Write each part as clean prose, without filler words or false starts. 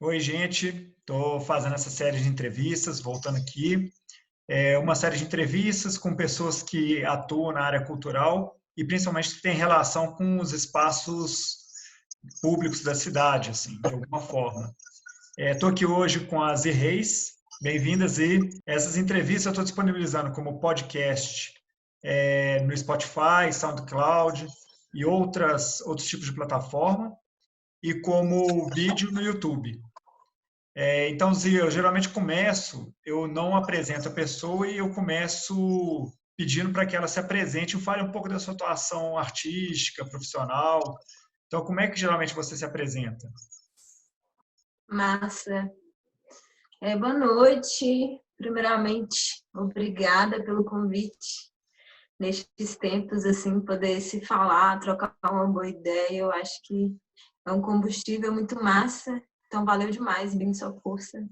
Oi, gente. Estou fazendo essa série de entrevistas, voltando aqui. É uma série de entrevistas com pessoas que atuam na área cultural e principalmente que têm relação com os espaços públicos da cidade, assim, de alguma forma. Estou aqui hoje com a Zi Reis. Bem-vindas, e essas entrevistas eu estou disponibilizando como podcast no Spotify, SoundCloud e outros tipos de plataforma, e como vídeo no YouTube. Então, Zia, eu geralmente eu não apresento a pessoa e eu começo pedindo para que ela se apresente e fale um pouco da sua atuação artística, profissional. Então, como é que geralmente você se apresenta? Massa. Boa noite. Primeiramente, obrigada pelo convite. Nestes tempos, assim, poder se falar, trocar uma boa ideia, eu acho que é um combustível muito massa. Então, valeu demais, bem sua força.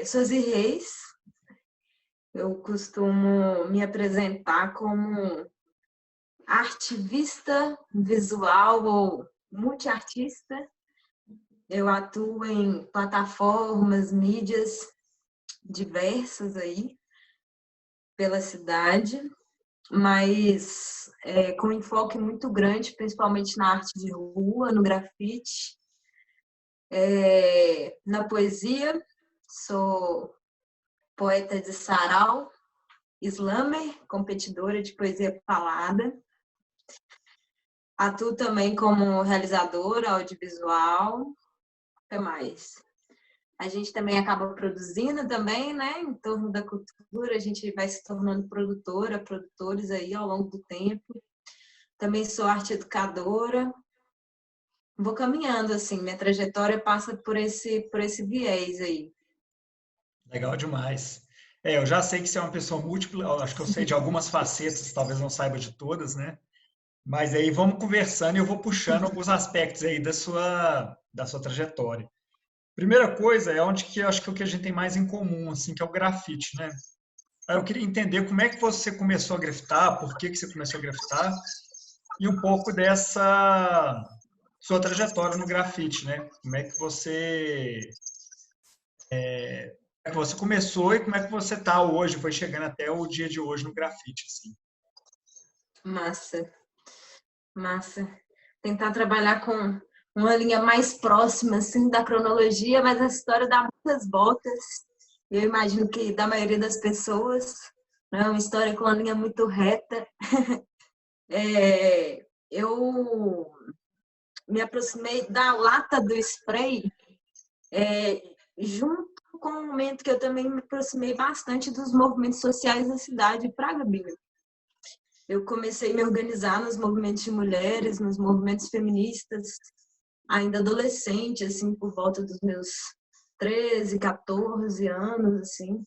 Sou Zi Reis. Eu costumo me apresentar como artivista visual ou multiartista. Eu atuo em plataformas, mídias diversas aí pela cidade, mas com enfoque muito grande, principalmente na arte de rua, no grafite, na poesia. Sou poeta de sarau, slammer, competidora de poesia falada. Atuo também como realizadora audiovisual. O que mais? A gente também acaba produzindo também, né? Em torno da cultura, a gente vai se tornando produtores aí ao longo do tempo. Também sou arte educadora. Vou caminhando, assim, minha trajetória passa por esse viés aí. Legal demais. Eu já sei que você é uma pessoa múltipla, eu acho que eu sei de algumas facetas, talvez não saiba de todas, né? Mas aí vamos conversando e eu vou puxando alguns aspectos aí da sua trajetória. Primeira coisa é onde que eu acho que é o que a gente tem mais em comum, assim, que é o grafite, né? Aí eu queria entender como é que você começou a grafitar, por que que você começou a grafitar, e um pouco dessa sua trajetória no grafite, né? Como é que você começou e como é que você está hoje, foi chegando até o dia de hoje no grafite, assim. Massa, massa. Tentar trabalhar com uma linha mais próxima, assim, da cronologia, mas a história dá muitas voltas. Eu imagino que da maioria das pessoas, não é uma história com uma linha muito reta. Eu me aproximei da lata do spray junto com o momento que eu também me aproximei bastante dos movimentos sociais da cidade de Praga Bila. Eu comecei a me organizar nos movimentos de mulheres, nos movimentos feministas, ainda adolescente, assim, por volta dos meus 13, 14 anos, assim.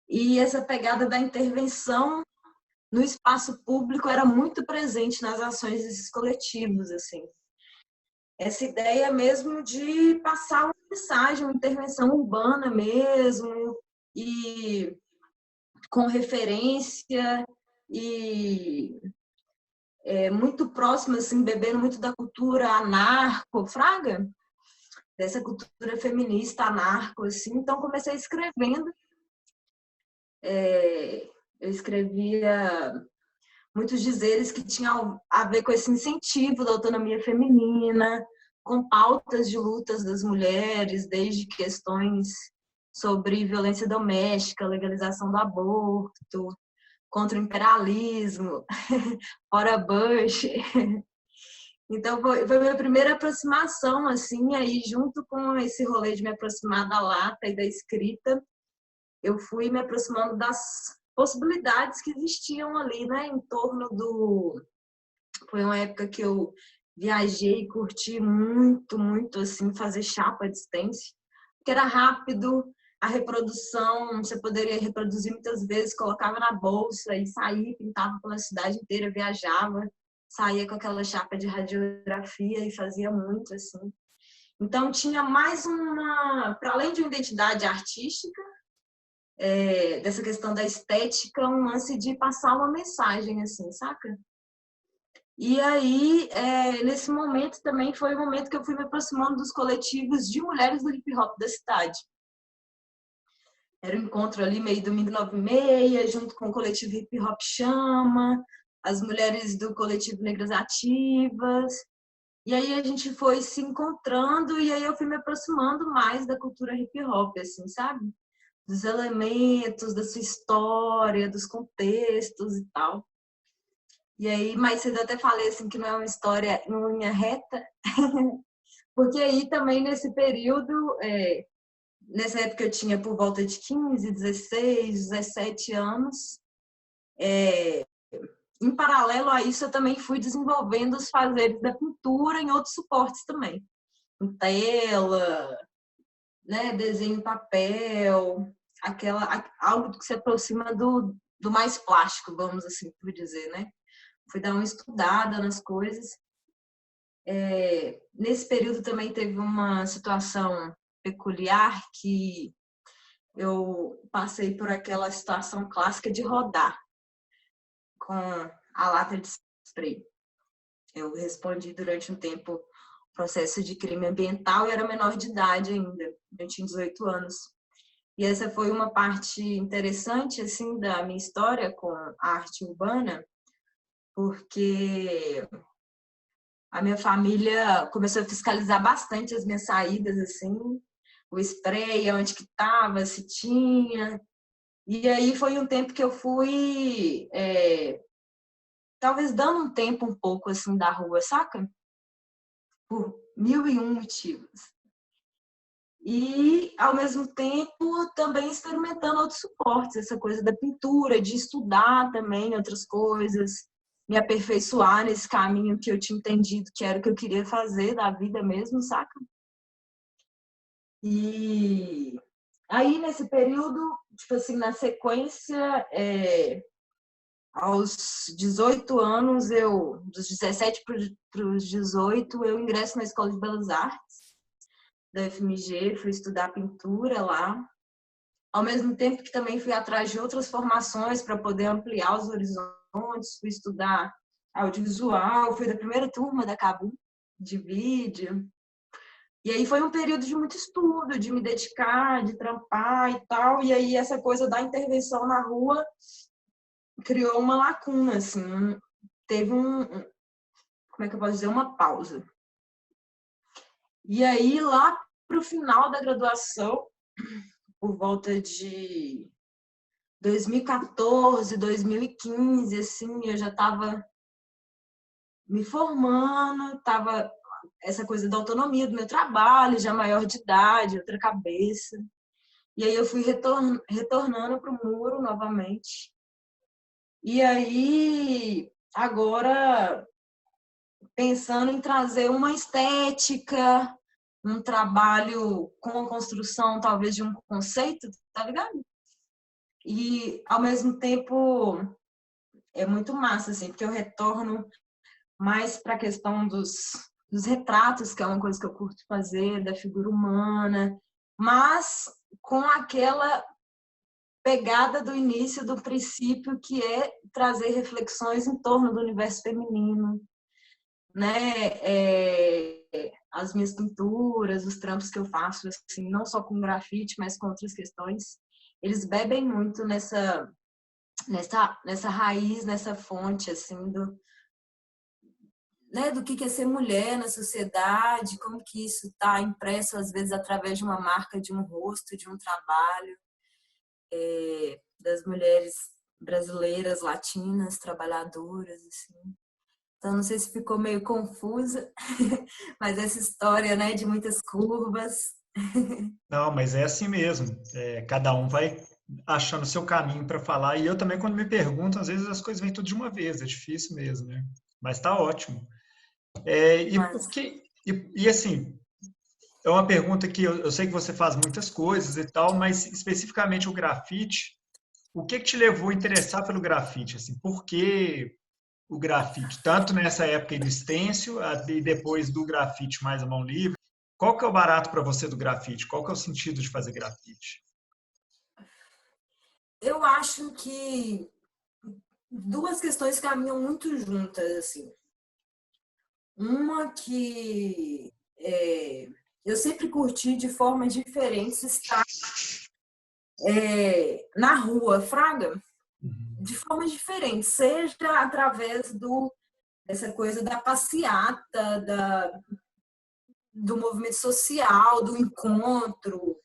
E essa pegada da intervenção no espaço público era muito presente nas ações desses coletivos, assim. Essa ideia mesmo de passar uma mensagem, uma intervenção urbana mesmo, e com referência, e muito próximo, assim, bebendo muito da cultura anarco, fraga, dessa cultura feminista anarco, assim. Então, comecei escrevendo. Eu escrevia muitos dizeres que tinham a ver com esse incentivo da autonomia feminina, com pautas de lutas das mulheres, desde questões sobre violência doméstica, legalização do aborto, contra o imperialismo, fora Bush. Então, foi a minha primeira aproximação, assim, aí junto com esse rolê de me aproximar da lata e da escrita, eu fui me aproximando das possibilidades que existiam ali, né, em torno do... Foi uma época que eu viajei e curti muito, muito, assim, fazer chapa de stencil, que era rápido, a reprodução, você poderia reproduzir muitas vezes, colocava na bolsa e saía, pintava pela cidade inteira, viajava, saía com aquela chapa de radiografia e fazia muito, assim. Então, tinha mais uma, para além de uma identidade artística, dessa questão da estética, um lance de passar uma mensagem, assim, saca? E aí, nesse momento também foi o momento que eu fui me aproximando dos coletivos de mulheres do hip hop da cidade. Era um encontro ali meio domingo 9h30, junto com o coletivo Hip Hop Chama, as mulheres do coletivo Negras Ativas. E aí a gente foi se encontrando e aí eu fui me aproximando mais da cultura hip hop, assim, sabe? Dos elementos, da sua história, dos contextos e tal. E aí, mais cedo eu até falei assim que não é uma história em linha reta, porque aí também nesse período, nessa época eu tinha por volta de 15, 16, 17 anos. Em paralelo a isso, eu também fui desenvolvendo os fazeres da pintura em outros suportes também. Em tela, né, desenho em papel, algo que se aproxima do mais plástico, vamos assim por dizer, né? Fui dar uma estudada nas coisas. Nesse período também teve uma situação peculiar que eu passei por aquela situação clássica de rodar com a lata de spray. Eu respondi durante um tempo processo de crime ambiental e era menor de idade ainda, eu tinha 18 anos. E essa foi uma parte interessante assim da minha história com a arte urbana, porque a minha família começou a fiscalizar bastante as minhas saídas, assim, o spray, onde que estava, se tinha. E aí foi um tempo que eu fui, talvez dando um tempo um pouco, assim, da rua, saca? Por 1001 motivos. E, ao mesmo tempo, também experimentando outros suportes, essa coisa da pintura, de estudar também outras coisas, me aperfeiçoar nesse caminho que eu tinha entendido que era o que eu queria fazer da vida mesmo, saca? E aí, nesse período, tipo assim, na sequência, aos 18 anos, dos 17 para os 18, eu ingresso na Escola de Belas Artes da FMG, fui estudar pintura lá. Ao mesmo tempo que também fui atrás de outras formações para poder ampliar os horizontes, fui estudar audiovisual, fui da primeira turma da Cabu de vídeo. E aí foi um período de muito estudo, de me dedicar, de trampar e tal. E aí essa coisa da intervenção na rua criou uma lacuna, assim. Teve como é que eu posso dizer? Uma pausa. E aí lá pro final da graduação, por volta de 2014, 2015, assim, eu já estava me formando, estava essa coisa da autonomia do meu trabalho, já maior de idade, outra cabeça. E aí eu fui retornando para o muro novamente. E aí, agora, pensando em trazer uma estética, um trabalho com a construção, talvez, de um conceito, tá ligado? E, ao mesmo tempo, é muito massa, assim, porque eu retorno mais para a questão dos retratos, que é uma coisa que eu curto fazer, da figura humana, mas com aquela pegada do início, do princípio, que é trazer reflexões em torno do universo feminino, né? As minhas pinturas, os trampos que eu faço, assim, não só com grafite, mas com outras questões, eles bebem muito nessa raiz, nessa fonte, assim, né, do que é ser mulher na sociedade, como que isso está impresso, às vezes, através de uma marca, de um rosto, de um trabalho, das mulheres brasileiras, latinas, trabalhadoras, assim. Então, não sei se ficou meio confusa, mas essa história, né, de muitas curvas. Não, mas é assim mesmo. Cada um vai achando o seu caminho para falar. E eu também, quando me perguntam, às vezes as coisas vêm tudo de uma vez. É difícil mesmo, né? Mas tá ótimo. E por Mas, que? E assim, é uma pergunta que eu sei que você faz muitas coisas e tal, mas especificamente o grafite. O que te levou a interessar pelo grafite? Assim, por que o grafite? Tanto nessa época aí do stencil e depois do grafite mais à mão livre. Qual que é o barato para você do grafite? Qual que é o sentido de fazer grafite? eu acho que duas questões caminham muito juntas, assim. Uma que eu sempre curti de formas diferentes estar na rua, fraga, de formas diferentes, seja através dessa coisa da passeata, do movimento social, do encontro,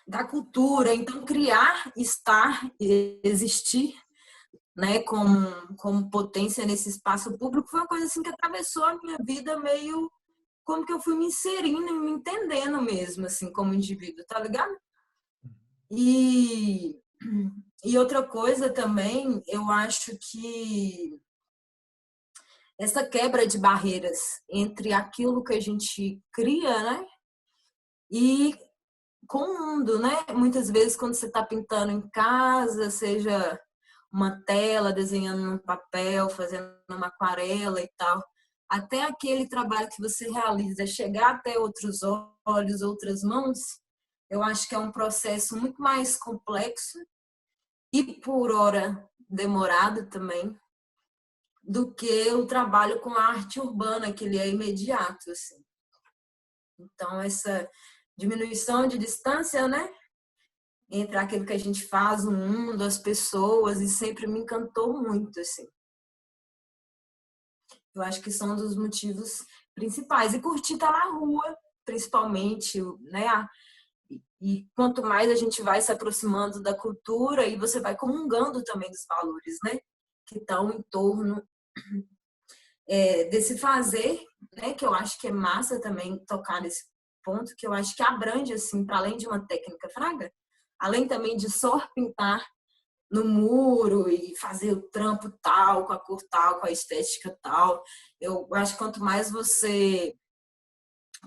da cultura. Então, criar, estar, existir, né, como potência nesse espaço público foi uma coisa assim que atravessou a minha vida meio como que eu fui me inserindo e me entendendo mesmo, assim, como indivíduo, tá ligado? E, e outra coisa também, eu acho que essa quebra de barreiras entre aquilo que a gente cria, né, e com o mundo, né? Muitas vezes quando você está pintando em casa, seja uma tela, desenhando num papel, fazendo uma aquarela e tal, até aquele trabalho que você realiza chegar até outros olhos, outras mãos, eu acho que é um processo muito mais complexo e por hora demorado também do que o trabalho com a arte urbana, que ele é imediato, assim. Então essa diminuição de distância, né, entre aquilo que a gente faz, o mundo, as pessoas, e sempre me encantou muito, assim. Eu acho que são um dos motivos principais. E curtir estar na rua, principalmente, né? E quanto mais a gente vai se aproximando da cultura, e você vai comungando também dos valores, né? Que estão em torno desse fazer, né? Que eu acho que é massa também tocar nesse ponto, que eu acho que abrange, assim, para além de uma técnica fraga, além também de só pintar no muro e fazer o trampo tal, com a cor tal, com a estética tal. Eu acho que quanto mais você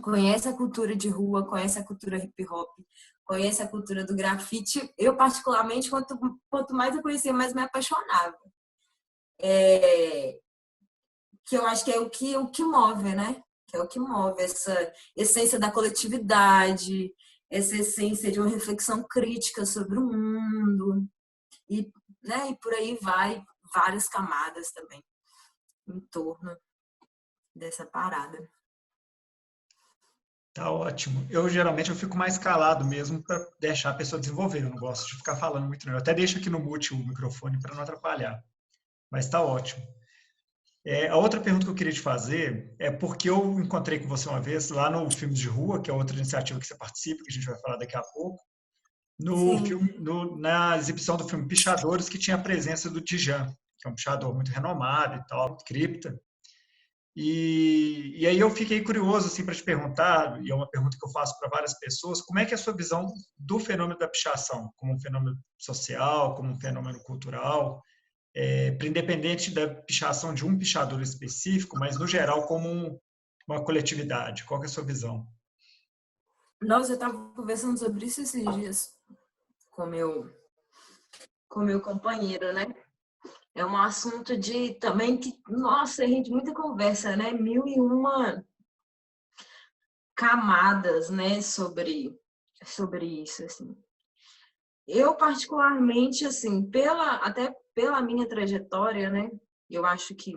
conhece a cultura de rua, conhece a cultura hip hop, conhece a cultura do grafite, eu particularmente, quanto mais eu conhecia, mais me apaixonava. Que eu acho que é o que move, né? Que é o que move essa essência da coletividade, essa essência de uma reflexão crítica sobre o mundo. E, né, e por aí vai, várias camadas também em torno dessa parada. Tá ótimo. Eu geralmente eu fico mais calado mesmo para deixar a pessoa desenvolver. Eu não gosto de ficar falando muito, não. Eu até deixo aqui no mute o microfone para não atrapalhar. Mas tá ótimo. A outra pergunta que eu queria te fazer é porque eu encontrei com você uma vez lá no Filmes de Rua, que é outra iniciativa que você participa, que a gente vai falar daqui a pouco, no Sim. filme, na exibição do filme Pichadores, que tinha a presença do Djavan, que é um pichador muito renomado e tal, cripta. E aí eu fiquei curioso assim para te perguntar, e é uma pergunta que eu faço para várias pessoas, como é que é a sua visão do fenômeno da pichação, como um fenômeno social, como um fenômeno cultural, independente da pichação de um pichador específico, mas no geral como uma coletividade. Qual que é a sua visão? Nossa, eu estava conversando sobre isso esses dias com meu companheiro, né? É um assunto de também que, nossa, a gente muita conversa, né? Mil e uma camadas, né, sobre isso, assim. Eu particularmente, assim, até pela minha trajetória, né? Eu acho que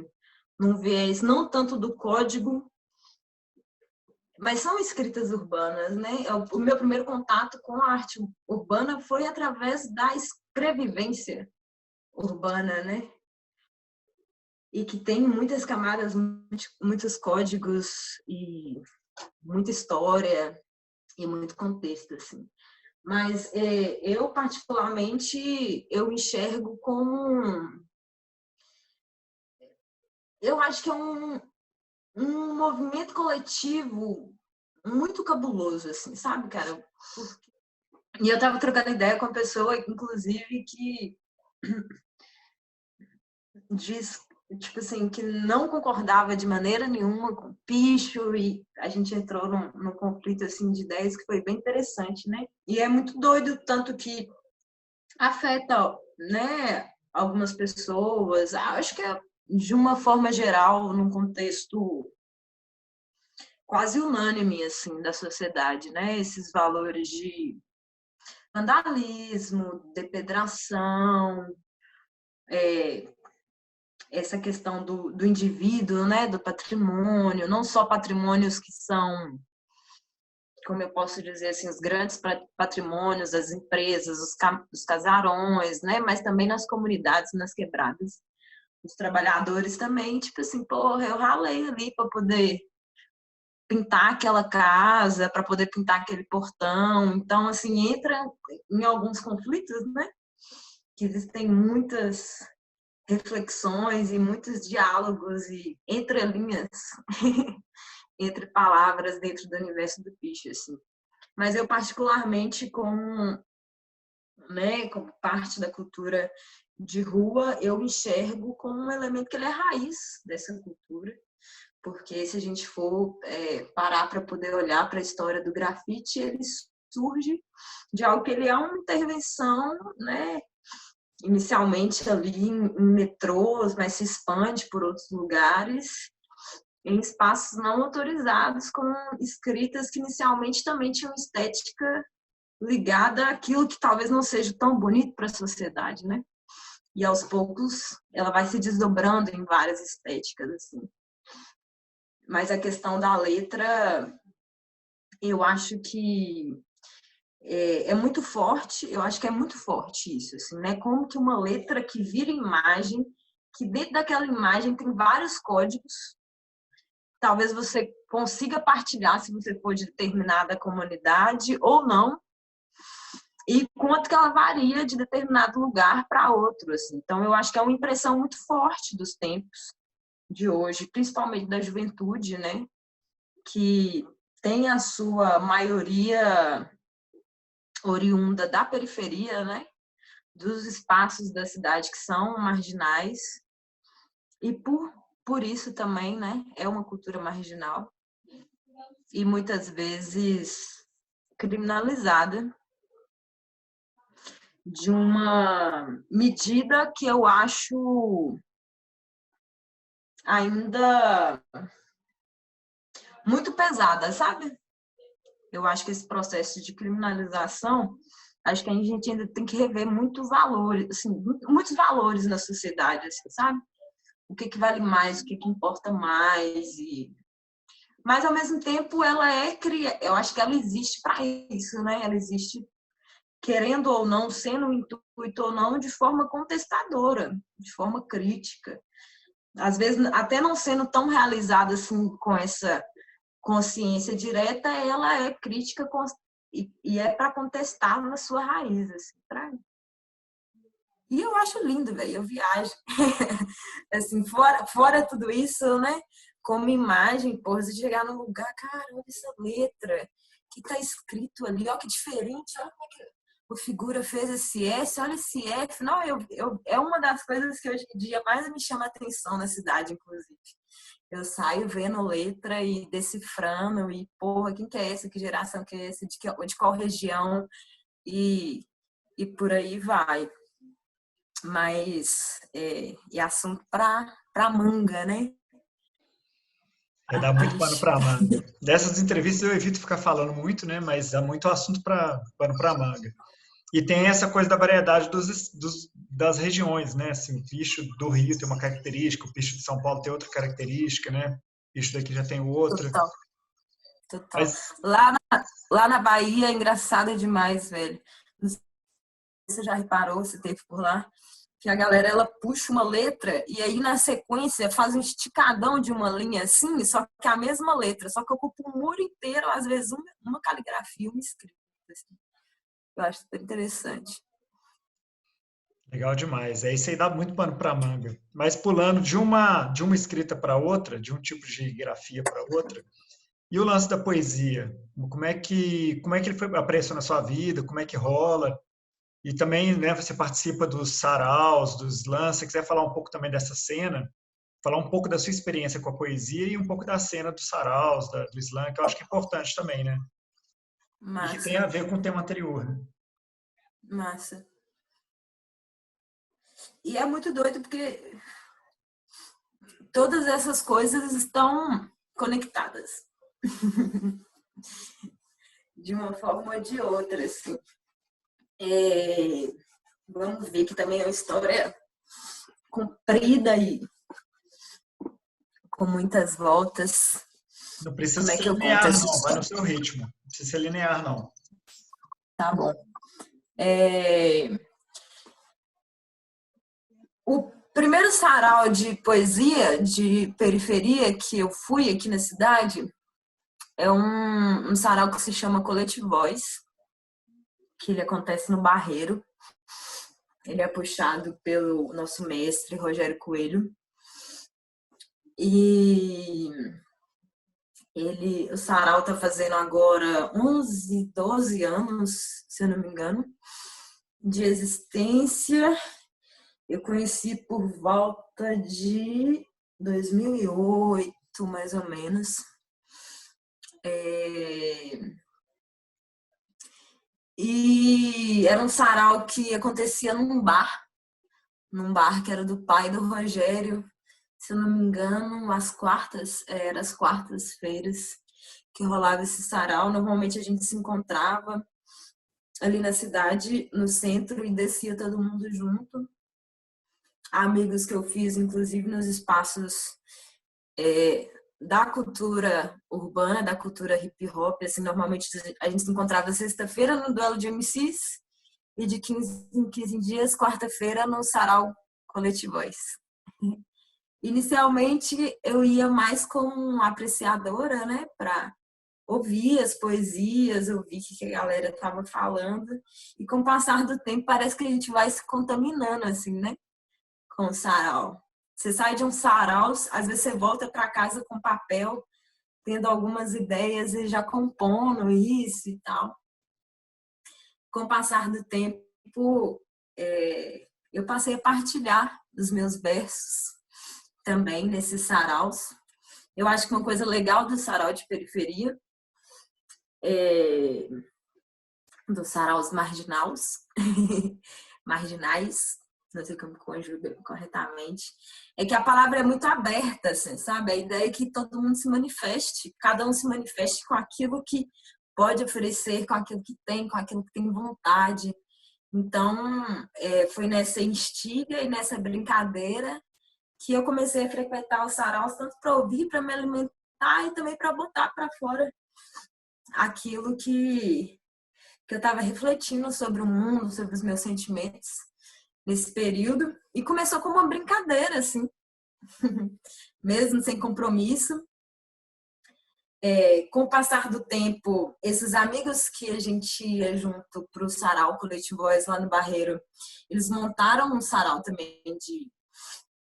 num viés não tanto do código, mas são escritas urbanas, né? O meu primeiro contato com a arte urbana foi através da escrevivência urbana, né? E que tem muitas camadas, muitos códigos e muita história e muito contexto, assim. Mas eu, particularmente, eu enxergo como... Eu acho que é um movimento coletivo muito cabuloso, assim, sabe, cara? E eu tava trocando ideia com uma pessoa, inclusive, que diz, tipo assim, que não concordava de maneira nenhuma com o picho, e a gente entrou num conflito, assim, de ideias que foi bem interessante, né? E é muito doido, tanto que afeta, né, algumas pessoas, acho que é de uma forma geral, num contexto quase unânime, assim, da sociedade, né? Esses valores de vandalismo, depedração, essa questão do indivíduo, né, do patrimônio, não só patrimônios que são, como eu posso dizer assim, os grandes patrimônios das empresas, os casarões, né, mas também nas comunidades, nas quebradas. Os trabalhadores também, tipo assim, porra, eu ralei ali para poder pintar aquela casa, para poder pintar aquele portão. Então, assim, entra em alguns conflitos, né? Que existem muitas reflexões e muitos diálogos e entrelinhas entre palavras dentro do universo do bicho, assim. Mas eu particularmente como, né, como parte da cultura de rua, eu enxergo como um elemento que ele é raiz dessa cultura, porque se a gente for parar para poder olhar para a história do grafite, ele surge de algo que ele é uma intervenção, né, inicialmente ali em metrôs, mas se expande por outros lugares, em espaços não autorizados, com escritas que inicialmente também tinham estética ligada àquilo que talvez não seja tão bonito para a sociedade, né? E aos poucos ela vai se desdobrando em várias estéticas, assim. Mas a questão da letra, eu acho que é muito forte, eu acho que é muito forte isso, assim, né? Como que uma letra que vira imagem, que dentro daquela imagem tem vários códigos, talvez você consiga partilhar se você for de determinada comunidade ou não, e quanto que ela varia de determinado lugar para outro, assim. Então, eu acho que é uma impressão muito forte dos tempos de hoje, principalmente da juventude, né? Que tem a sua maioria oriunda da periferia, né? Dos espaços da cidade que são marginais, e por isso também, né? É uma cultura marginal e muitas vezes criminalizada, de uma medida que eu acho ainda muito pesada, sabe? Eu acho que esse processo de criminalização, acho que a gente ainda tem que rever muitos valores, assim, muitos valores na sociedade, assim, sabe? O que vale mais, o que importa mais, mas ao mesmo tempo ela eu acho que ela existe para isso, né? Ela existe querendo ou não, sendo um intuito ou não, de forma contestadora, de forma crítica. Às vezes, até não sendo tão realizada assim com essa consciência direta, ela é crítica e é para contestar na sua raiz. Assim, E eu acho lindo, velho, eu viajo. Assim, fora tudo isso, né? Como imagem, porra, você chegar num lugar, cara, olha essa letra que tá escrito ali, ó, que diferente, olha como é que o figura fez esse S, olha esse F. Não, é uma das coisas que hoje em dia mais me chama a atenção na cidade, inclusive. Eu saio vendo letra e decifrando, e porra, quem que é esse? Que geração que é esse? De qual região? E por aí vai. Mas é assunto para manga, né? Dá muito pano Peixe. para manga. Dessas entrevistas eu evito ficar falando muito, né? Mas dá muito assunto para pano para manga. E tem essa coisa da variedade das regiões, né? Assim, o picho do Rio tem uma característica, o picho de São Paulo tem outra característica, né? O picho daqui já tem outra. Total, total. Mas Lá na Bahia é engraçado demais, velho. Não sei se você já reparou, se teve por lá, que a galera ela puxa uma letra e aí na sequência faz um esticadão de uma linha assim, só que a mesma letra, só que ocupa um muro inteiro, às vezes uma caligrafia, uma escrita. Assim. Eu acho super interessante. legal demais. É isso aí, dá muito pano para manga. Mas pulando de uma escrita para outra, de um tipo de grafia para outra, e o lance da poesia, como é que ele foi apareceu na sua vida, como é que rola? E também, né, você participa dos saraus, dos slams, se você quiser falar um pouco também dessa cena, falar um pouco da sua experiência com a poesia e um pouco da cena dos saraus, do slam, que eu acho que é importante também, né? E que tem Massa, a ver com o tema anterior, né? massa. E é muito doido porque todas essas coisas estão conectadas de uma forma ou de outra, assim. Vamos ver que também é uma história comprida e com muitas voltas. Não precisa Como é ser que eu conto linear, essa não. Vai no história? seu ritmo. Não precisa ser linear, não. Tá bom. O primeiro sarau de poesia de periferia que eu fui aqui na cidade é um sarau que se chama Colete Voz, que ele acontece no Barreiro. Ele é puxado pelo nosso mestre, Rogério Coelho. E o sarau está fazendo agora 11, 12 anos, se eu não me engano, de existência. Eu conheci por volta de 2008, mais ou menos. E era um sarau que acontecia num bar que era do pai do Rogério, se eu não me engano, eram as quartas-feiras que rolava esse sarau. Normalmente a gente se encontrava ali na cidade, no centro, e descia todo mundo junto. Amigos que eu fiz, inclusive, nos espaços da cultura urbana, da cultura hip hop. Assim, normalmente a gente se encontrava sexta-feira no duelo de MCs e de 15 em 15 dias, quarta-feira, no sarau Coletivões. Inicialmente eu ia mais como apreciadora, né, para ouvir as poesias, ouvir o que a galera estava falando, e com o passar do tempo parece que a gente vai se contaminando assim, né, com o sarau. Você sai de um sarau, às vezes você volta para casa com papel, tendo algumas ideias e já compondo isso e tal. Com o passar do tempo, eu passei a partilhar os meus versos também nesses saraus. Eu acho que uma coisa legal do sarau de periferia, dos saraus marginais, não sei como conjuga corretamente, é que a palavra é muito aberta, assim, sabe? A ideia é que todo mundo se manifeste, cada um se manifeste com aquilo que pode oferecer, com aquilo que tem, com aquilo que tem vontade. Então, foi nessa instiga e nessa brincadeira que eu comecei a frequentar os saraus, tanto para ouvir, para me alimentar e também para botar para fora aquilo que eu estava refletindo sobre o mundo, sobre os meus sentimentos nesse período. E começou como uma brincadeira, assim, mesmo sem compromisso. Com o passar do tempo, esses amigos que a gente ia junto para o sarau Colete Voz lá no Barreiro, eles montaram um sarau também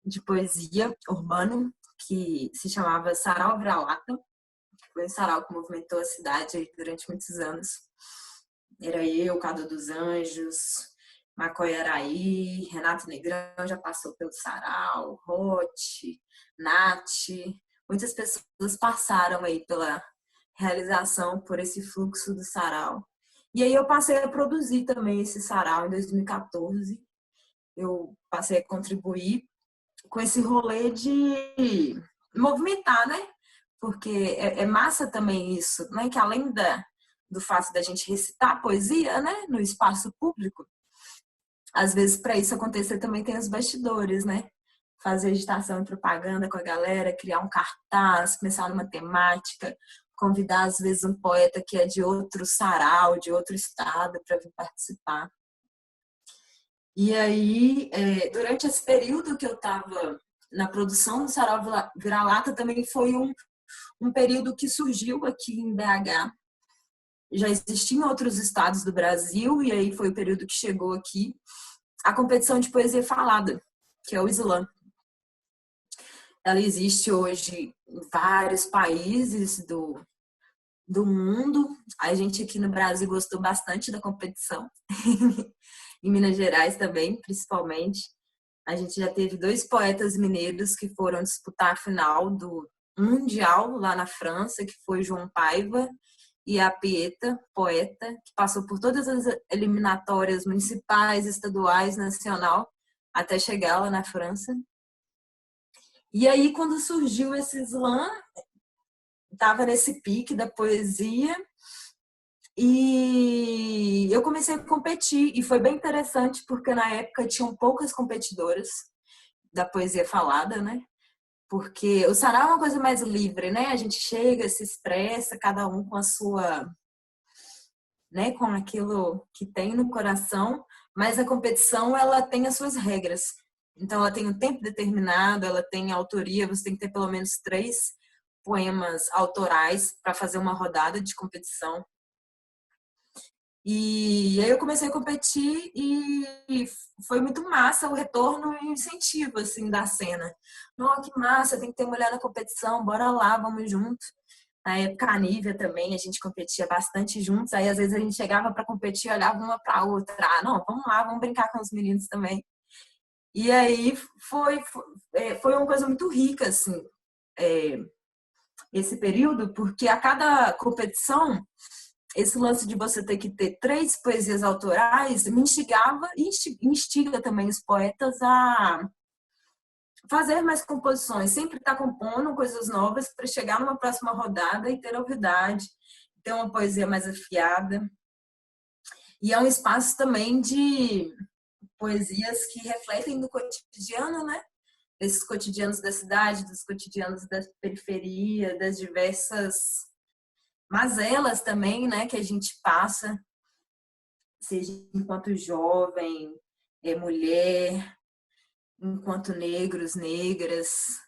de poesia urbano, que se chamava Sarau Vira-Lata. Foi um sarau que movimentou a cidade durante muitos anos. Era eu, Cadu dos Anjos, Macoy Araí, Renato Negrão já passou pelo sarau, Rote, Nath. Muitas pessoas passaram aí pela realização, por esse fluxo do sarau. E aí eu passei a produzir também esse sarau em 2014. Eu passei a contribuir com esse rolê de movimentar, né? Porque é massa também isso, né? Que além do fato da gente recitar poesia, né? No espaço público, às vezes para isso acontecer também tem os bastidores, né? Fazer agitação e propaganda com a galera, criar um cartaz, pensar numa temática, convidar às vezes um poeta que é de outro sarau, de outro estado para vir participar. E aí, durante esse período que eu estava na produção do Sarau Vira-Lata, também foi um período que surgiu aqui em BH. Já existia em outros estados do Brasil, e aí foi o período que chegou aqui a competição de poesia falada, que é o Slam. Ela existe hoje em vários países do mundo. A gente aqui no Brasil gostou bastante da competição. Em Minas Gerais também, principalmente. A gente já teve 2 poetas mineiros que foram disputar a final do Mundial lá na França, que foi João Paiva e a Pieta, poeta, que passou por todas as eliminatórias municipais, estaduais, nacional, até chegar lá na França. E aí, quando surgiu esse slam, estava nesse pique da poesia, e eu comecei a competir, e foi bem interessante, porque na época tinham poucas competidoras da poesia falada, né? Porque o sarau é uma coisa mais livre, né? A gente chega, se expressa, cada um com a sua, né, com aquilo que tem no coração, mas a competição, ela tem as suas regras. Então, ela tem um tempo determinado, ela tem autoria, você tem que ter pelo menos 3 poemas autorais para fazer uma rodada de competição. E aí eu comecei a competir e foi muito massa o retorno e o incentivo, assim, da cena. Nossa, que massa, tem que ter mulher na competição, bora lá, vamos junto. Na época, a Nívia também, a gente competia bastante juntos. Aí, às vezes, a gente chegava para competir, olhava uma para a outra. Ah, não, vamos lá, vamos brincar com os meninos também. E aí, foi uma coisa muito rica, assim, esse período, porque a cada competição, esse lance de você ter que ter 3 poesias autorais me instigava e instiga também os poetas a fazer mais composições, sempre estar compondo coisas novas para chegar numa próxima rodada e ter novidade, ter uma poesia mais afiada. E é um espaço também de poesias que refletem no cotidiano, né? Esses cotidianos da cidade, dos cotidianos da periferia, das diversas mazelas também, né, que a gente passa, seja enquanto jovem, mulher, enquanto negros, negras.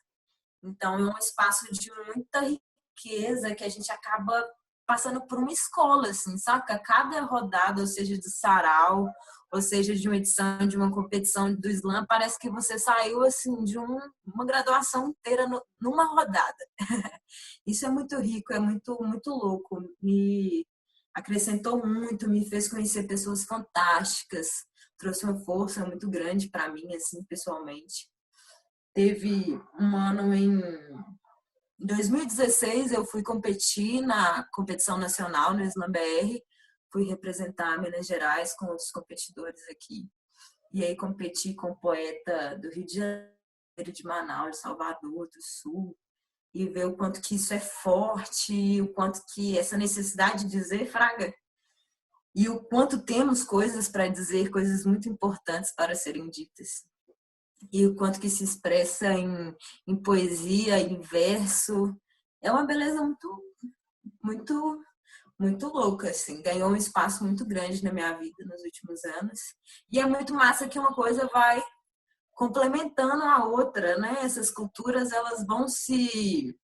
Então, é um espaço de muita riqueza que a gente acaba passando por uma escola, assim, saca? Cada rodada, ou seja, do sarau, ou seja, de uma edição, de uma competição do slam, parece que você saiu, assim, de uma graduação inteira numa rodada. Isso é muito rico, é muito, muito louco. Me acrescentou muito, me fez conhecer pessoas fantásticas, trouxe uma força muito grande para mim, assim, pessoalmente. Teve um ano em 2016, eu fui competir na competição nacional no Slam BR, fui representar Minas Gerais com outros competidores aqui. E aí competi com poeta do Rio de Janeiro, de Manaus, de Salvador, do Sul, e ver o quanto que isso é forte, o quanto que essa necessidade de dizer, fraga, e o quanto temos coisas para dizer, coisas muito importantes para serem ditas. E o quanto que se expressa em poesia, em verso. É uma beleza muito, muito, muito louca, assim. Ganhou um espaço muito grande na minha vida nos últimos anos. E é muito massa que uma coisa vai complementando a outra, né? Essas culturas, elas vão se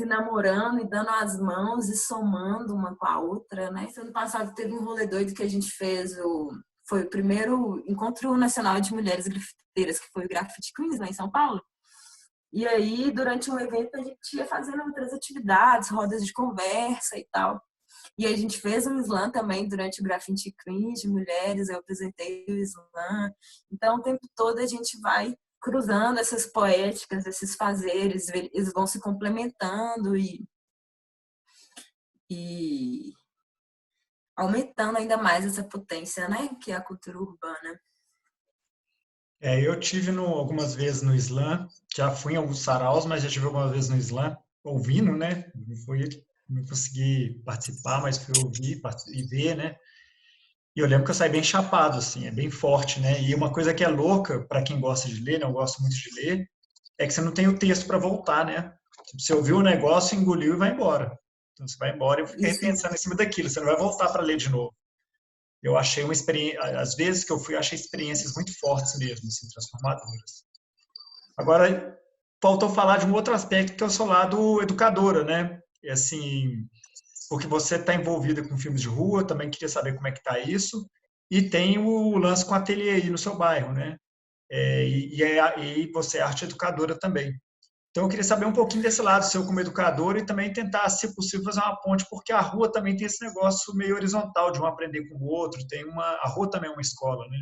namorando e dando as mãos e somando uma com a outra, né? Ano passado teve um rolê doido que a gente fez, foi o primeiro Encontro Nacional de Mulheres Grafiteiras, que foi o Graffiti Queens, lá em São Paulo. E aí, durante um evento, a gente ia fazendo outras atividades, rodas de conversa e tal. E a gente fez um slam também durante o Graffiti Queens de mulheres, eu apresentei o slam. Então, o tempo todo a gente vai cruzando essas poéticas, esses fazeres, eles vão se complementando e aumentando ainda mais essa potência, né, que é a cultura urbana. Eu tive algumas vezes no slam, já fui em alguns saraus, mas já tive algumas vezes no slam, ouvindo, né? Não consegui participar, mas fui ouvir e ver, né? E eu lembro que eu saí bem chapado, assim, é bem forte, né? E uma coisa que é louca para quem gosta de ler, né? Eu gosto muito de ler, é que você não tem o texto para voltar, né? Você ouviu o negócio, engoliu e vai embora. Então você vai embora e fica Isso. repensando em cima daquilo, você não vai voltar para ler de novo. Eu achei uma experiência, às vezes que eu fui, eu achei experiências muito fortes mesmo, assim, transformadoras. Agora, faltou falar de um outro aspecto que é o seu lado educadora, né? E, assim, porque você está envolvida com filmes de rua, também queria saber como é que está isso. E tem o lance com o ateliê aí no seu bairro, né? E você é arte educadora também. Então, eu queria saber um pouquinho desse lado seu como educador e também tentar, se possível, fazer uma ponte, porque a rua também tem esse negócio meio horizontal de um aprender com o outro. A rua também é uma escola, né?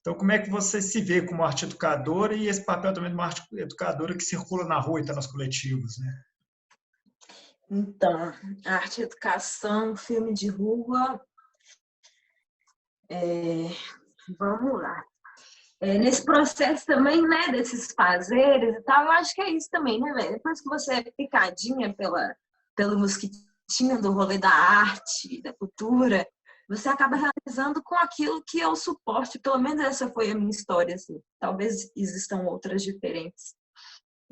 Então, como é que você se vê como arte educadora e esse papel também de uma arte educadora que circula na rua e está nos coletivos, né? Então, arte, educação, filme de rua, vamos lá. Nesse processo também, né, desses fazeres e tal, eu acho que é isso também, né, velho? Depois que você é picadinha pelo mosquitinho do rolê da arte, da cultura, você acaba realizando com aquilo que é o suporte. Pelo menos essa foi a minha história, assim. Talvez existam outras diferentes.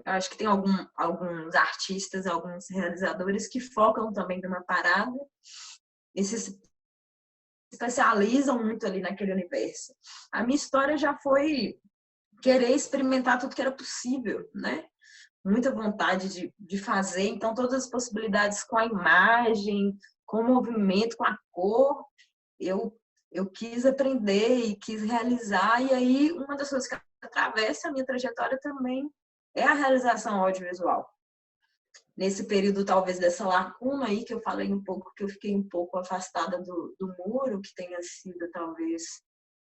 Eu acho que tem alguns artistas, alguns realizadores que focam também numa parada e se especializam muito ali naquele universo. A minha história já foi querer experimentar tudo que era possível, né? Muita vontade de fazer, então todas as possibilidades com a imagem, com o movimento, com a cor, eu quis aprender e quis realizar, e aí uma das coisas que atravessa a minha trajetória também é a realização audiovisual. Nesse período, talvez, dessa lacuna aí, que eu falei um pouco, que eu fiquei um pouco afastada do muro, que tenha sido, talvez,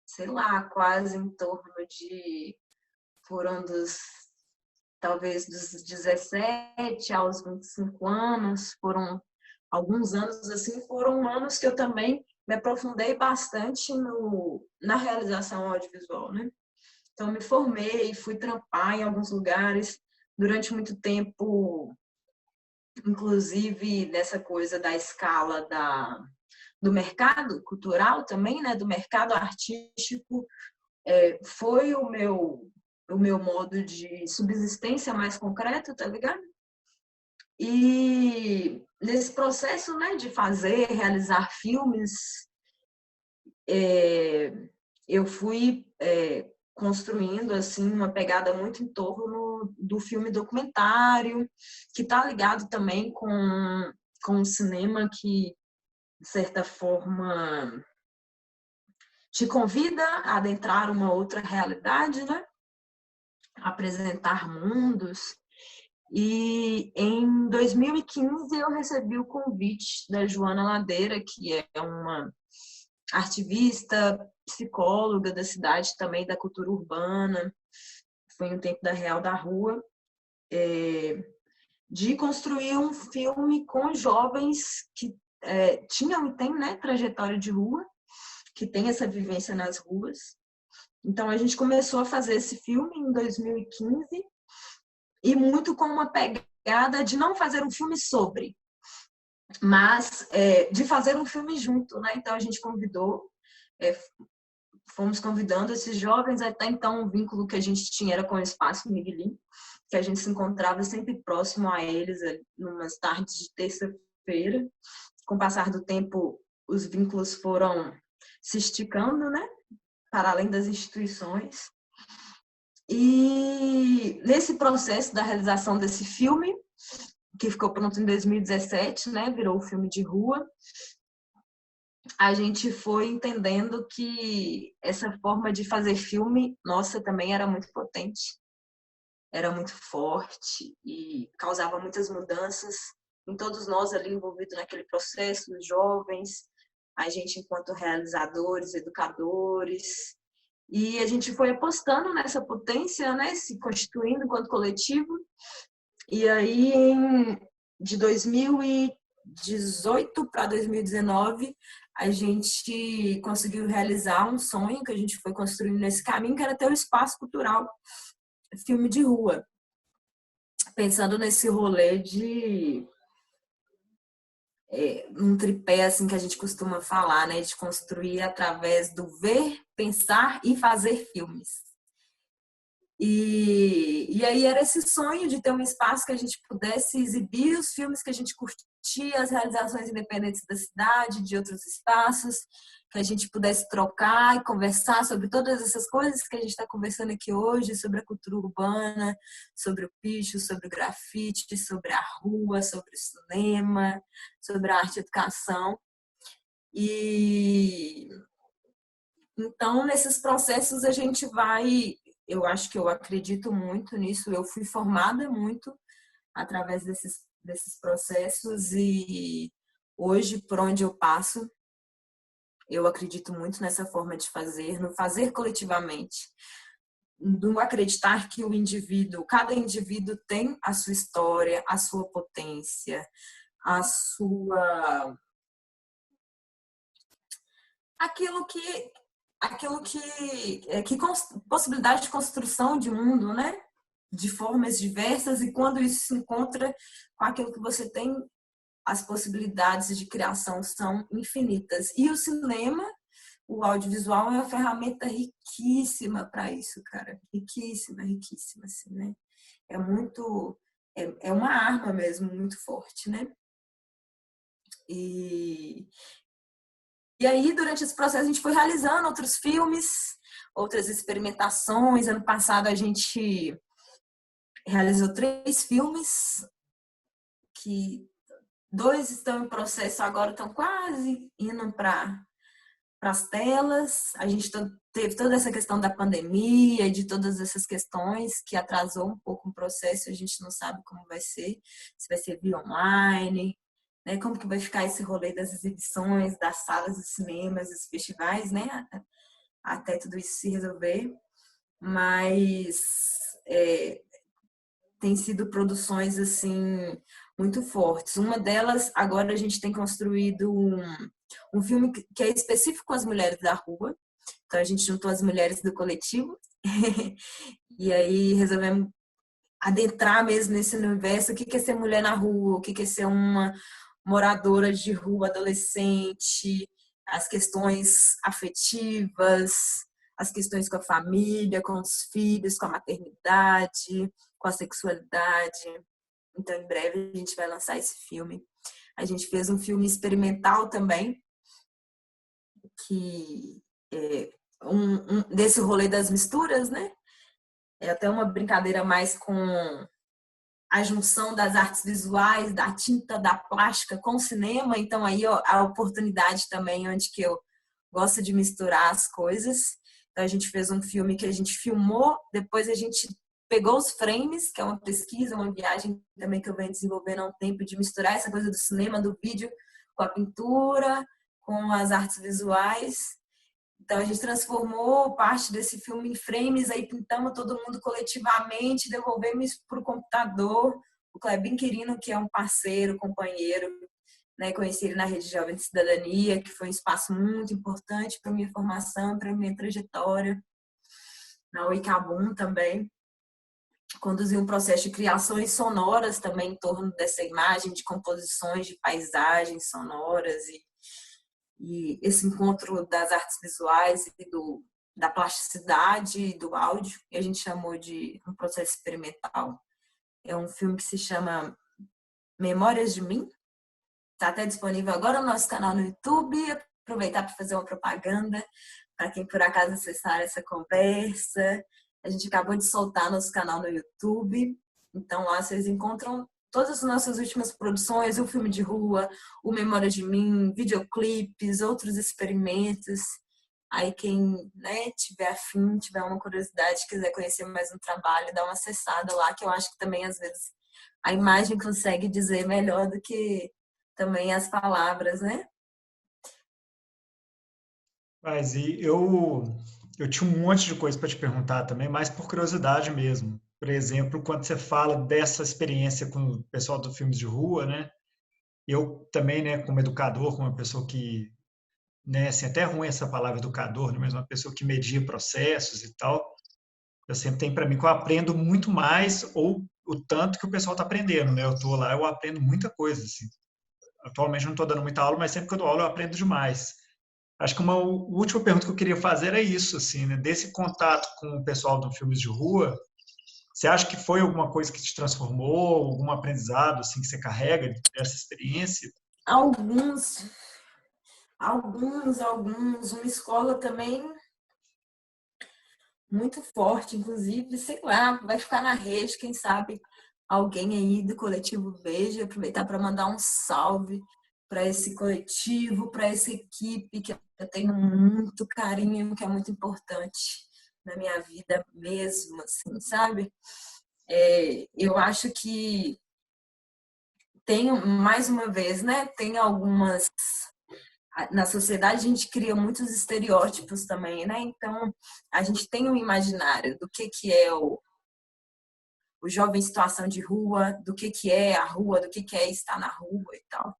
sei lá, quase em torno de, foram talvez dos 17 aos 25 anos, foram alguns anos assim, foram anos que eu também me aprofundei bastante na realização audiovisual, né? Então, me formei, fui trampar em alguns lugares durante muito tempo, inclusive nessa coisa da escala do mercado cultural também, né? Do mercado artístico, foi o meu modo de subsistência mais concreto, tá ligado? E nesse processo, né, de fazer, realizar filmes, eu fui construindo assim uma pegada muito em torno do filme documentário, que está ligado também com o cinema que, de certa forma, te convida a adentrar uma outra realidade, né? Apresentar mundos. E em 2015 eu recebi o convite da Joana Ladeira, que é uma ativista, psicóloga da cidade, também da cultura urbana, foi um tempo da Real da Rua, de construir um filme com jovens que tinham e têm, né, trajetória de rua, que tem essa vivência nas ruas. Então a gente começou a fazer esse filme em 2015 e muito com uma pegada de não fazer um filme sobre, mas de fazer um filme junto, né? Então a gente fomos convidando esses jovens, até então o vínculo que a gente tinha era com o Espaço Miguelim, que a gente se encontrava sempre próximo a eles, numas tardes de terça-feira. Com o passar do tempo, os vínculos foram se esticando, né? Para além das instituições. E nesse processo da realização desse filme, que ficou pronto em 2017, né? Virou um filme de rua. A gente foi entendendo que essa forma de fazer filme, nossa, também era muito potente, era muito forte e causava muitas mudanças em todos nós ali envolvidos naquele processo, os jovens, a gente enquanto realizadores, educadores, e a gente foi apostando nessa potência, né, se constituindo enquanto coletivo. E aí, de 2018 para 2019, a gente conseguiu realizar um sonho que a gente foi construindo nesse caminho, que era ter o espaço cultural, filme de rua. Pensando nesse rolê de um tripé assim que a gente costuma falar, né, de construir através do ver, pensar e fazer filmes. E aí era esse sonho de ter um espaço que a gente pudesse exibir os filmes que a gente curtia, as realizações independentes da cidade, de outros espaços, que a gente pudesse trocar e conversar sobre todas essas coisas que a gente está conversando aqui hoje, sobre a cultura urbana, sobre o picho, sobre o grafite, sobre a rua, sobre o cinema, sobre a arte e educação. E então, nesses processos, a gente vai... Eu acho que eu acredito muito nisso. Eu fui formada muito através desses processos e hoje, por onde eu passo, eu acredito muito nessa forma de fazer, no fazer coletivamente, no acreditar que cada indivíduo tem a sua história, a sua potência, a sua... aquilo que possibilidade de construção de mundo, né? De formas diversas, e quando isso se encontra com aquilo que você tem, as possibilidades de criação são infinitas. E o cinema, o audiovisual é uma ferramenta riquíssima para isso, cara. Riquíssima, riquíssima, assim, né? é muito, é uma arma mesmo muito forte, né? E aí, durante esse processo, a gente foi realizando outros filmes, outras experimentações. Ano passado, a gente realizou 3 filmes, que 2 estão em processo agora, estão quase indo para as telas. A gente teve toda essa questão da pandemia, de todas essas questões que atrasou um pouco o processo. A gente não sabe como vai ser, se vai ser via online, né? Como que vai ficar esse rolê das exibições, das salas de cinemas, dos festivais, né? Até tudo isso se resolver. Mas tem sido produções assim muito fortes. Uma delas, agora a gente tem construído um filme que é específico com as mulheres da rua. Então a gente juntou as mulheres do coletivo e aí resolvemos adentrar mesmo nesse universo. O que é ser mulher na rua? O que é ser uma moradora de rua adolescente? As questões afetivas, as questões com a família, com os filhos, com a maternidade, com a sexualidade. Então, em breve, a gente vai lançar esse filme. A gente fez um filme experimental também, que é desse rolê das misturas, né? É até uma brincadeira mais com a junção das artes visuais, da tinta, da plástica com o cinema. Então, aí ó, a oportunidade também onde que eu gosto de misturar as coisas. Então, a gente fez um filme que a gente filmou, depois a gente pegou os frames, que é uma pesquisa, uma viagem também que eu venho desenvolvendo há um tempo, de misturar essa coisa do cinema, do vídeo, com a pintura, com as artes visuais. Então, a gente transformou parte desse filme em frames, aí pintamos todo mundo coletivamente, devolvemos para o computador. O Clebin Quirino, que é um parceiro, companheiro, né, conheci ele na Rede Jovem de Cidadania, que foi um espaço muito importante para a minha formação, para a minha trajetória. Na Uicabum também. Conduzi um processo de criações sonoras também em torno dessa imagem, de composições, de paisagens sonoras e esse encontro das artes visuais e da plasticidade e do áudio, que a gente chamou de um processo experimental. É um filme que se chama Memórias de Mim. Está até disponível agora no nosso canal no YouTube. Aproveitar para fazer uma propaganda para quem por acaso acessar essa conversa. A gente acabou de soltar nosso canal no YouTube. Então lá vocês encontram todas as nossas últimas produções, o filme de rua, o Memória de Mim, videoclipes, outros experimentos. Aí quem, né, tiver afim, tiver uma curiosidade, quiser conhecer mais um trabalho, dá uma acessada lá, que eu acho que também às vezes a imagem consegue dizer melhor do que também as palavras, né? Mas eu tinha um monte de coisa para te perguntar também, mas por curiosidade mesmo. Por exemplo, quando você fala dessa experiência com o pessoal do filmes de rua, né? Eu também, né, como educador, como uma pessoa que, né, assim, até ruim essa palavra educador, né, mas uma pessoa que media processos e tal, eu sempre tenho para mim que eu aprendo muito mais ou o tanto que o pessoal está aprendendo, né? Eu estou lá, eu aprendo muita coisa, assim. Atualmente não estou dando muita aula, mas sempre que eu dou aula eu aprendo demais. Acho que uma última pergunta que eu queria fazer é isso, assim, né? Desse contato com o pessoal do filmes de rua, você acha que foi alguma coisa que te transformou, algum aprendizado assim que você carrega dessa experiência? Alguns, alguns. Uma escola também muito forte, inclusive, sei lá, vai ficar na rede, quem sabe alguém aí do coletivo Veja, aproveitar para mandar um salve para esse coletivo, para essa equipe que eu tenho muito carinho, que é muito importante na minha vida mesmo, assim, sabe? Eu acho que tem, mais uma vez, né, tem algumas na sociedade a gente cria muitos estereótipos também, né? Então, a gente tem um imaginário do que é o jovem em situação de rua, do que é a rua, do que é estar na rua e tal.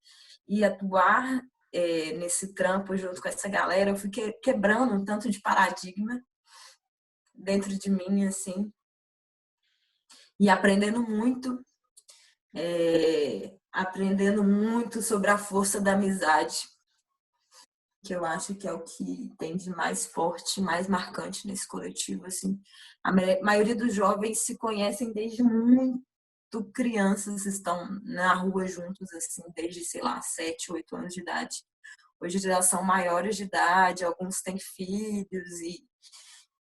E atuar nesse trampo junto com essa galera, eu fui quebrando um tanto de paradigma dentro de mim, assim, e aprendendo muito sobre a força da amizade. que eu acho que é o que tem de mais forte, mais marcante nesse coletivo, assim. A maioria dos jovens se conhecem desde muito crianças, estão na rua juntos, assim, desde, sei lá, 7, 8 anos de idade. Hoje já são maiores de idade, alguns têm filhos, e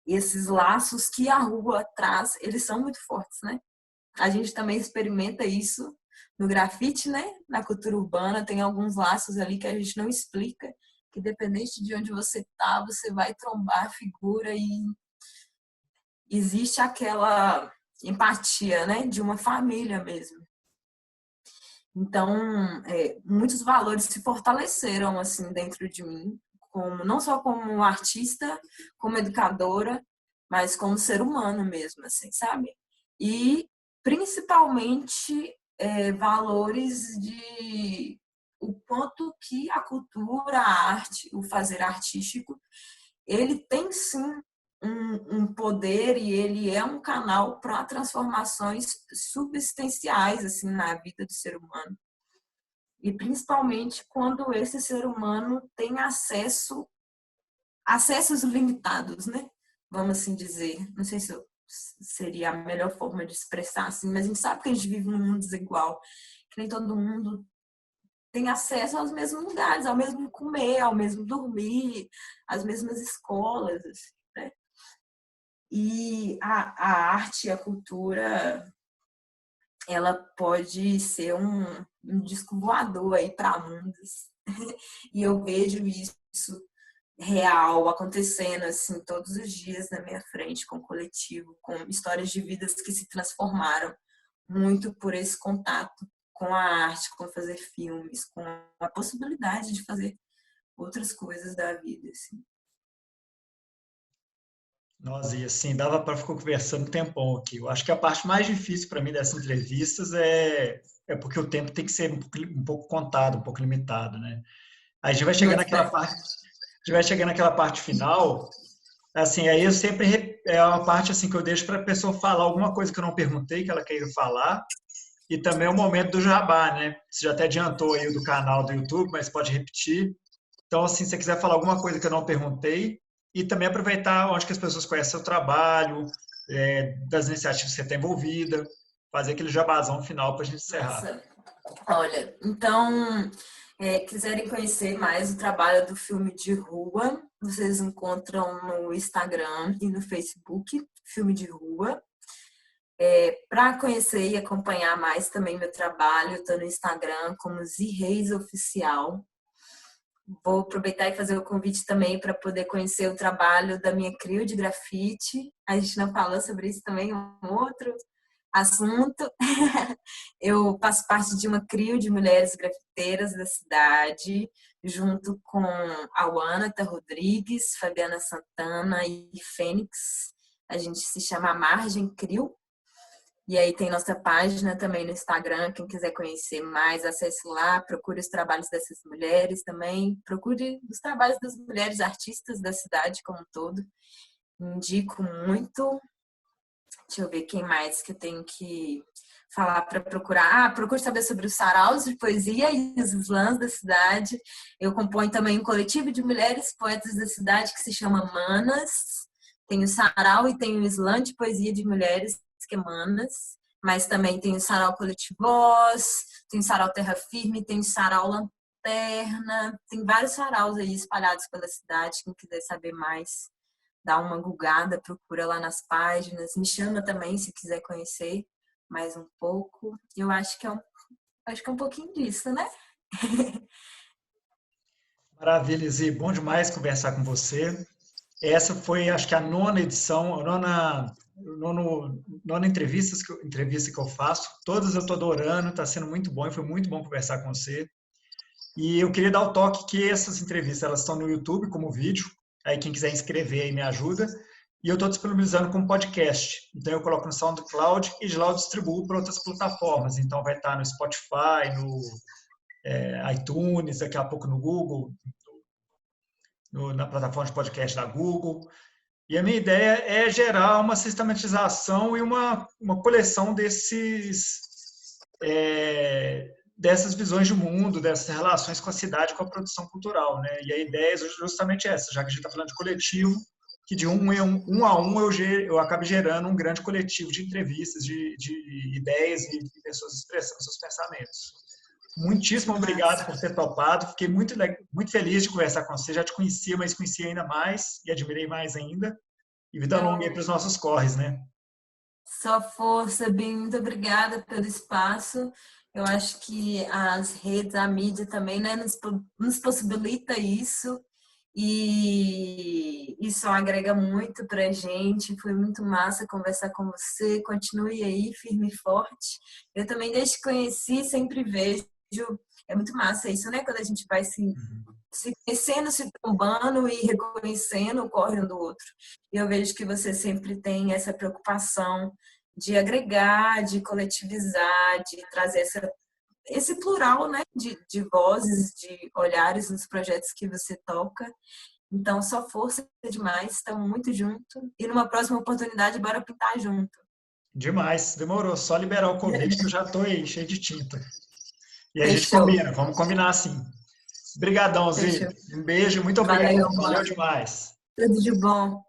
esses laços que a rua traz, eles são muito fortes, né? A gente também experimenta isso no grafite, né? Na cultura urbana, tem alguns laços ali que a gente não explica, que dependente de onde você tá, você vai trombar a figura e existe aquela empatia, né? De uma família mesmo. Então, muitos valores se fortaleceram assim dentro de mim, como não só como artista, como educadora, mas como ser humano mesmo, assim, sabe? E principalmente valores de o quanto que a cultura, a arte, o fazer artístico, ele tem sim um poder e ele é um canal para transformações substanciais assim na vida do ser humano. E principalmente quando esse ser humano tem acessos limitados, né? Vamos assim dizer. Não sei se seria a melhor forma de expressar assim, mas a gente sabe que a gente vive num mundo desigual, que nem todo mundo tem acesso aos mesmos lugares, ao mesmo comer, ao mesmo dormir, às mesmas escolas, assim, né? E a arte e a cultura, ela pode ser um disco voador aí para mundos. E eu vejo isso real acontecendo assim todos os dias na minha frente com o coletivo, com histórias de vidas que se transformaram muito por esse contato com a arte, com fazer filmes, com a possibilidade de fazer outras coisas da vida, assim. Nossa, e assim, dava para ficar conversando um tempão aqui. Eu acho que a parte mais difícil para mim dessas entrevistas é porque o tempo tem que ser um pouco contado, um pouco limitado, né? Aí a gente vai chegando Boto fé. naquela parte, a gente vai chegando naquela parte final, assim, aí eu sempre é uma parte assim que eu deixo para a pessoa falar alguma coisa que eu não perguntei, que ela queira falar, e também o momento do jabá, né? Você já até adiantou aí o do canal do YouTube, mas pode repetir. Então, assim, se você quiser falar alguma coisa que eu não perguntei, e também aproveitar onde que as pessoas conhecem seu trabalho, das iniciativas que você está envolvida, fazer aquele jabazão final para a gente encerrar. Massa. Olha, então, quiserem conhecer mais o trabalho do filme de rua, vocês encontram no Instagram e no Facebook, Filme de Rua. Para conhecer e acompanhar mais também meu trabalho, eu estou no Instagram como Zirreis Oficial. Vou aproveitar e fazer o convite também para poder conhecer o trabalho da minha CRIO de grafite. A gente não falou sobre isso também, um outro assunto. Eu faço parte de uma CRIO de mulheres grafiteiras da cidade, junto com a Wanata Rodrigues, Fabiana Santana e Fênix. A gente se chama Margem CRIO. E aí tem nossa página também no Instagram, quem quiser conhecer mais, acesse lá, procure os trabalhos dessas mulheres também, procure os trabalhos das mulheres artistas da cidade como um todo. Indico muito. Deixa eu ver quem mais que eu tenho que falar para procurar. Procure saber sobre os saraus de poesia e os slams da cidade. Eu componho também um coletivo de mulheres poetas da cidade que se chama Manas. Tem o sarau e tem o slam de poesia de mulheres que é Manas. Mas também tem o sarau Coletivoz, tem o sarau Terra Firme, tem o sarau Lanterna. Tem vários saraus aí espalhados pela cidade. Quem quiser saber mais, dá uma googada, procura lá nas páginas, me chama também se quiser conhecer mais um pouco. Eu acho que é um pouquinho disso, né? Maravilha, Zi. Bom demais conversar com você. Essa foi, acho que a nona edição, nona entrevista que eu faço. Todas eu estou adorando, está sendo muito bom e foi muito bom conversar com você. E eu queria dar o toque que essas entrevistas elas estão no YouTube como vídeo. Aí quem quiser inscrever aí me ajuda. E eu estou disponibilizando como podcast. Então eu coloco no SoundCloud e de lá eu distribuo para outras plataformas. Então vai estar no Spotify, no iTunes, daqui a pouco no Google, na plataforma de podcast da Google. E a minha ideia é gerar uma sistematização e uma coleção dessas visões de mundo, dessas relações com a cidade, com a produção cultural, né? E a ideia é justamente essa, já que a gente está falando de coletivo, que de um a um eu acabo gerando um grande coletivo de entrevistas, de ideias e pessoas expressando seus pensamentos. Muitíssimo obrigado por ter topado. Fiquei muito feliz de conversar com você. Já te conhecia, mas conheci ainda mais e admirei mais ainda. E vida longa aí para os nossos corres, né? Só força, bem, muito obrigada pelo espaço. Eu acho que as redes, a mídia também, né, nos possibilita isso e isso agrega muito para a gente. Foi muito massa conversar com você. Continue aí, firme e forte. Eu também, desde que conheci, sempre vejo. É muito massa isso, né? Quando a gente vai se conhecendo, se tombando e reconhecendo o corre um do outro. E eu vejo que você sempre tem essa preocupação de agregar, de coletivizar, de trazer esse plural, né, de vozes, de olhares nos projetos que você toca. Então, só força demais, estamos muito juntos. E numa próxima oportunidade, bora pintar junto. Demais, demorou. Só liberar o convite que eu já estou aí, cheio de tinta. E a gente Fechou. combina, vamos combinar assim. Obrigadão, Zê. Fechou. Um beijo, muito obrigado. Valeu, Valeu mano. demais. Tudo de bom.